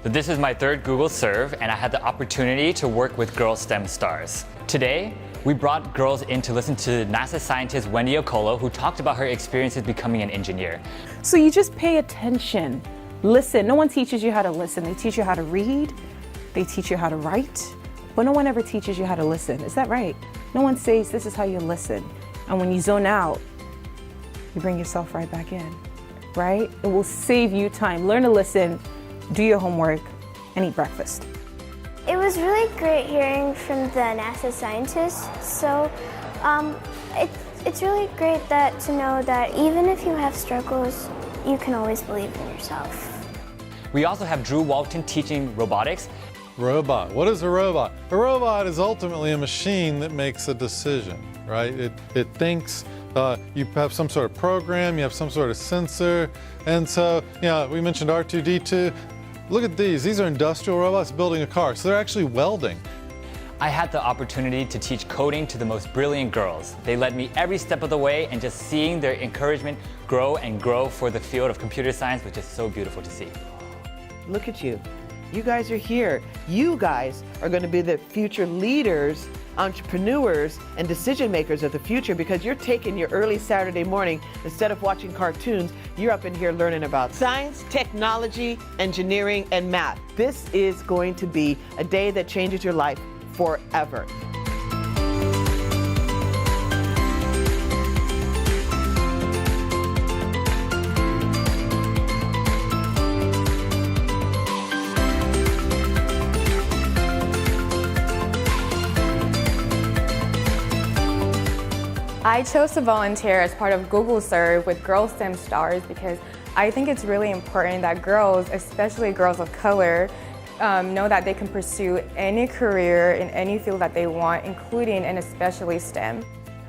But this is my third Google Serve, and I had the opportunity to work with girl STEM stars. Today, we brought girls in to listen to NASA scientist Wendy Okolo, who talked about her experiences becoming an engineer. So you just pay attention, listen. No one teaches you how to listen. They teach you how to read, they teach you how to write, but no one ever teaches you how to listen. Is that right? No one says this is how you listen. And when you zone out, you bring yourself right back in, right? It will save you time. Learn to listen, do your homework, and eat breakfast. It was really great hearing from the NASA scientists. So it's really great to know that even if you have struggles, you can always believe in yourself. We also have Drew Walton teaching robotics. Robot. What is a robot? A robot is ultimately a machine that makes a decision, right? It thinks. You have some sort of program, you have some sort of sensor, and so, we mentioned R2-D2. Look at these. These are industrial robots building a car, so they're actually welding. I had the opportunity to teach coding to the most brilliant girls. They led me every step of the way, and just seeing their encouragement grow and grow for the field of computer science was just so beautiful to see. Look at you. You guys are here. You guys are going to be the future leaders, entrepreneurs, and decision makers of the future, because you're taking your early Saturday morning, instead of watching cartoons, you're up in here learning about science, technology, engineering, and math. This is going to be a day that changes your life forever. I chose to volunteer as part of Google Serve with Girl STEM Stars because I think it's really important that girls, especially girls of color, know that they can pursue any career in any field that they want, including and especially STEM.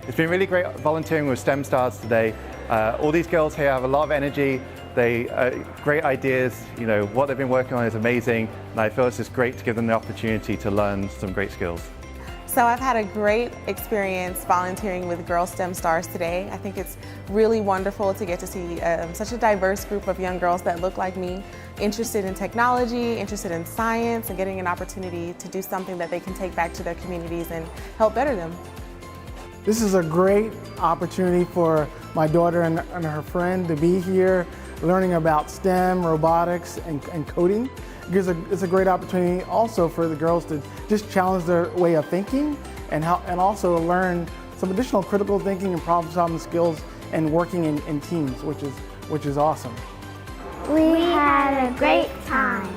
It's been really great volunteering with STEM Stars today. All these girls here have a lot of energy. They great ideas. What they've been working on is amazing, and I feel it's just great to give them the opportunity to learn some great skills. So I've had a great experience volunteering with Girl STEM Stars today. I think it's really wonderful to get to see such a diverse group of young girls that look like me, interested in technology, interested in science, and getting an opportunity to do something that they can take back to their communities and help better them. This is a great opportunity for my daughter and her friend to be here, learning about STEM, robotics, and coding. It's a great opportunity also for the girls to just challenge their way of thinking and also learn some additional critical thinking and problem-solving skills and working in teams, which is awesome. We had a great time.